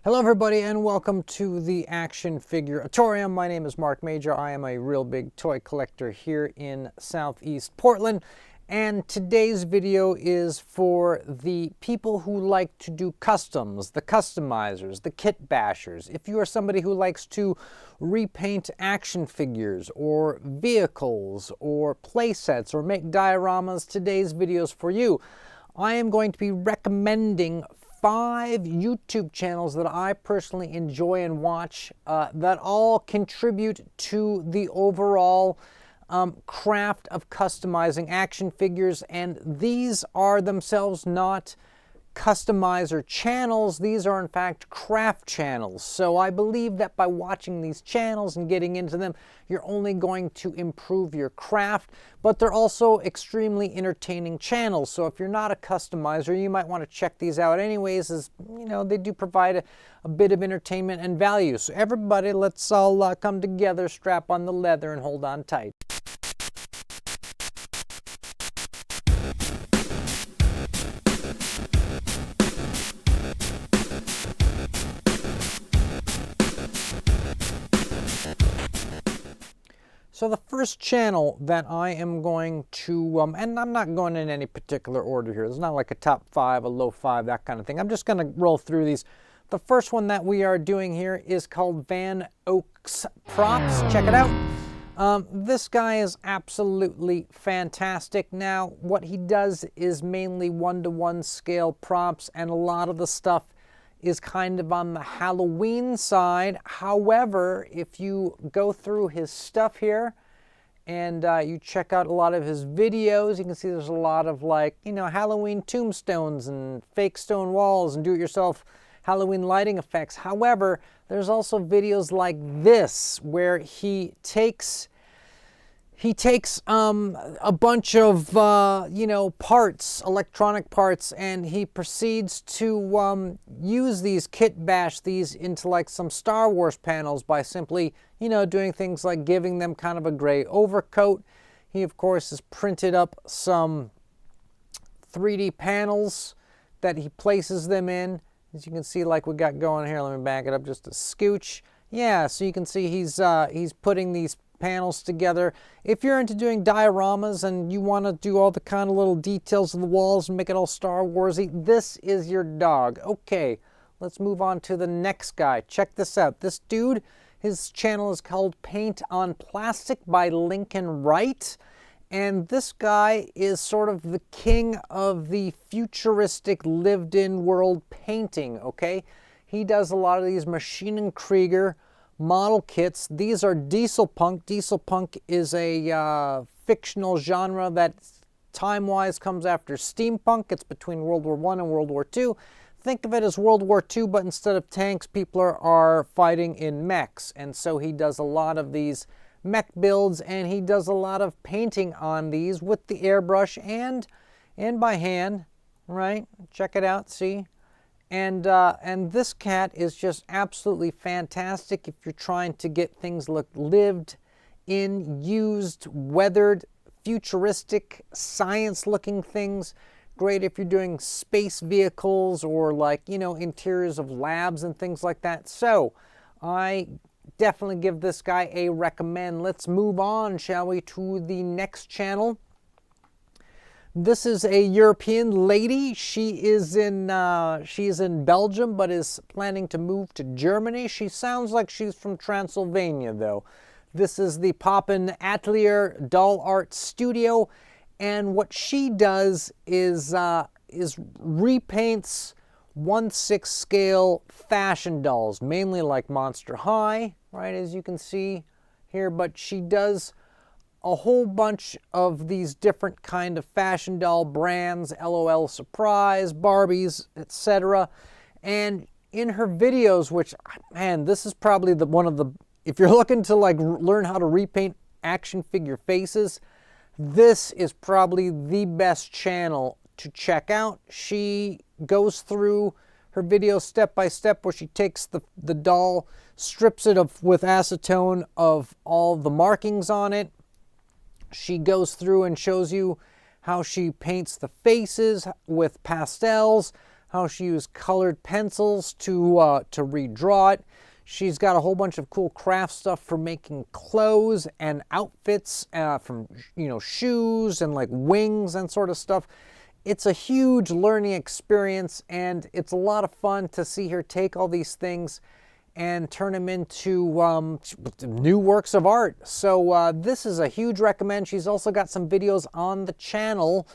Hello everybody and welcome to the Action Figuratorium. My name is Mark Major. I am a real big toy collector here in Southeast Portland. And today's video is for the people who like to do customs, the customizers, the kit bashers. If you are somebody who likes to repaint action figures or vehicles or play sets or make dioramas, today's video is for you. I am going to be recommending 5 YouTube channels that I personally enjoy and watch that all contribute to the overall craft of customizing action figures, and these are themselves not customizer channels. These are in fact craft channels. So I believe that by watching these channels and getting into them, you're only going to improve your craft, but they're also extremely entertaining channels. So if you're not a customizer, you might want to check these out anyways, as you know, they do provide a bit of entertainment and value. So everybody, let's all come together, strap on the leather and hold on tight. So the first channel that I am going to, and I'm not going in any particular order here. It's not like a top 5, a low 5, that kind of thing. I'm just going to roll through these. The first one that we are doing here is called VanOaksProps. Check it out. This guy is absolutely fantastic. Now, what he does is mainly 1-to-1 scale props, and a lot of the stuff is kind of on the Halloween side. However, if you go through his stuff here and you check out a lot of his videos, you can see there's a lot of, like, you know, Halloween tombstones and fake stone walls and do-it-yourself Halloween lighting effects. However, there's also videos like this where he takes a bunch of, you know, parts, electronic parts, and he proceeds to use these, kit bash these into like some Star Wars panels by simply, you know, doing things like giving them kind of a gray overcoat. He, of course, has printed up some 3D panels that he places them in. As you can see, like we got going here, let me back it up just a scooch. Yeah, so you can see he's putting these panels together. If you're into doing dioramas and you want to do all the kind of little details of the walls and make it all Star Warsy, this is your dog. Okay, let's move on to the next guy. Check this out. This dude, his channel is called Paint on Plastic by Lincoln Wright. And this guy is sort of the king of the futuristic lived-in world painting, okay? He does a lot of these Machine and Krieger model kits. These are diesel punk. Diesel punk is a fictional genre that time-wise comes after steampunk. It's between World War I and World War II. Think of it as World War II, but instead of tanks, people are fighting in mechs. And so he does a lot of these mech builds, and he does a lot of painting on these with the airbrush and by hand, right? Check it out, see? And this cat is just absolutely fantastic if you're trying to get things look lived in, used, weathered, futuristic, science-looking things. Great if you're doing space vehicles or, like, you know, interiors of labs and things like that. So I definitely give this guy a recommend. Let's move on, shall we, to the next channel. This is a European lady. She is in Belgium, but is planning to move to Germany. She sounds like she's from Transylvania, though. This is the Poppen Atelier doll art studio, and what she does is repaints 1/6 scale fashion dolls, mainly like Monster High, right, as you can see here. But she does a whole bunch of these different kind of fashion doll brands, LOL Surprise, Barbies, etc. And in her videos, which, man, this is probably one of the, if you're looking to like learn how to repaint action figure faces, this is probably the best channel to check out. She goes through her video step by step where she takes the doll, strips it with acetone of all the markings on it. She goes through and shows you how she paints the faces with pastels, how she used colored pencils to redraw it. She's got a whole bunch of cool craft stuff for making clothes and outfits, from, shoes and like wings and sort of stuff. It's a huge learning experience, and it's a lot of fun to see her take all these things and turn them into new works of art. So this is a huge recommend. She's also got some videos on the channel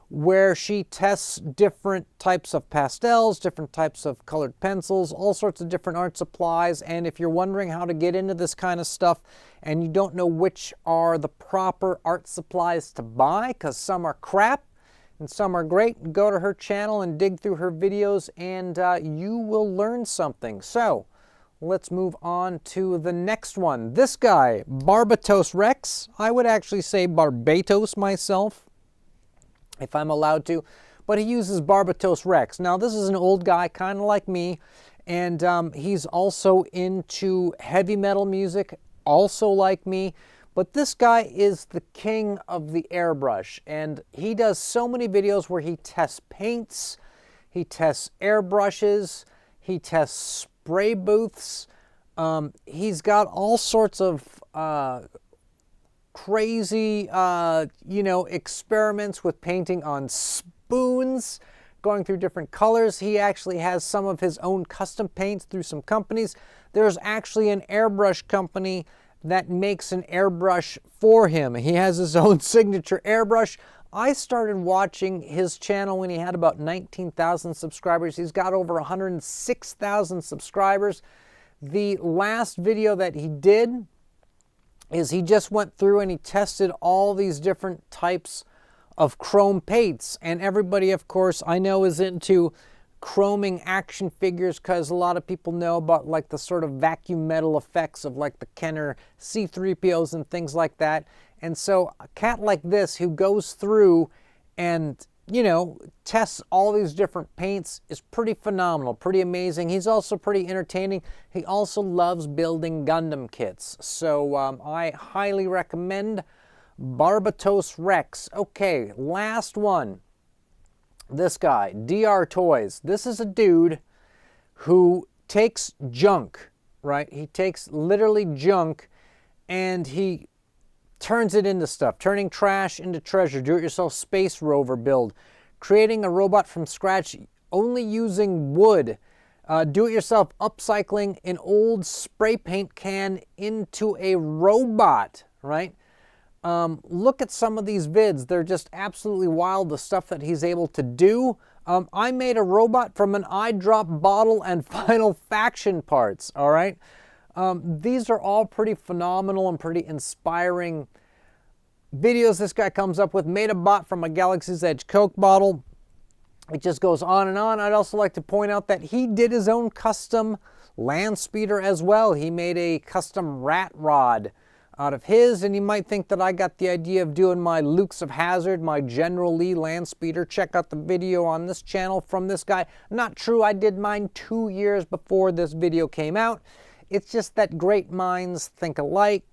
where she tests different types of pastels, different types of colored pencils, all sorts of different art supplies. And if you're wondering how to get into this kind of stuff and you don't know which are the proper art supplies to buy, because some are crap and some are great, go to her channel and dig through her videos, and you will learn something. So let's move on to the next one. This guy, Babratos Rex. I would actually say Barbatos myself, if I'm allowed to, but he uses Babratos Rex. Now, this is an old guy, kind of like me, and he's also into heavy metal music, also like me, but this guy is the king of the airbrush, and he does so many videos where he tests paints, he tests airbrushes, he tests spray booths. He's got all sorts of crazy, experiments with painting on spoons, going through different colors. He actually has some of his own custom paints through some companies. There's actually an airbrush company that makes an airbrush for him. He has his own signature airbrush. I started watching his channel when he had about 19,000 subscribers. He's got over 106,000 subscribers. The last video that he did is he just went through and he tested all these different types of chrome paints. And everybody, of course, I know is into chroming action figures, because a lot of people know about like the sort of vacuum metal effects of like the Kenner C-3POs and things like that. And so a cat like this who goes through and, tests all these different paints is pretty phenomenal, pretty amazing. He's also pretty entertaining. He also loves building Gundam kits. So I highly recommend Babratos Rex. Okay, last one. This guy, DR Toys. This is a dude who takes junk, right? He takes literally junk and he turns it into stuff, turning trash into treasure. Do-it-yourself space rover build, creating a robot from scratch only using wood, do-it-yourself upcycling an old spray paint can into a robot, right? Look at some of these vids. They're just absolutely wild, the stuff that he's able to do. I made a robot from an eyedrop bottle and Final Faction parts, all right? These are all pretty phenomenal and pretty inspiring videos this guy comes up with. Made a bot from a Galaxy's Edge Coke bottle. It just goes on and on. I'd also like to point out that he did his own custom land speeder as well. He made a custom rat rod out of his, and you might think that I got the idea of doing my Lukes of Hazzard, my General Lee land speeder. Check out the video on this channel from this guy. Not true, I did mine 2 years before this video came out. It's just that great minds think alike,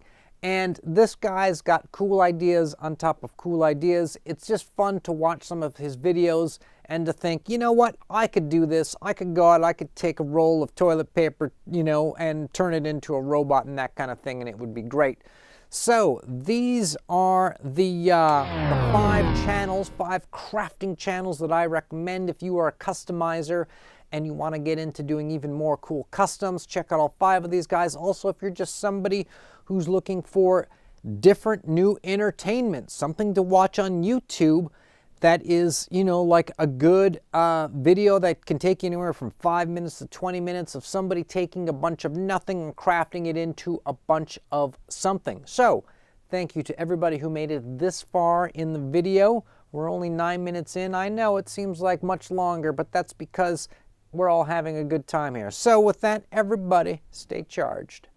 and this guy's got cool ideas on top of cool ideas. It's just fun to watch some of his videos and to think, you know what, I could do this. I could go out, I could take a roll of toilet paper, and turn it into a robot and that kind of thing, and it would be great. So these are the 5 channels, 5 crafting channels that I recommend if you are a customizer and you want to get into doing even more cool customs. Check out all 5 of these guys. Also, if you're just somebody who's looking for different new entertainment, something to watch on YouTube that is, like a good video that can take you anywhere from 5 minutes to 20 minutes of somebody taking a bunch of nothing and crafting it into a bunch of something. So, thank you to everybody who made it this far in the video. We're only 9 minutes in. I know it seems like much longer, but that's because we're all having a good time here. So with that, everybody, stay charged.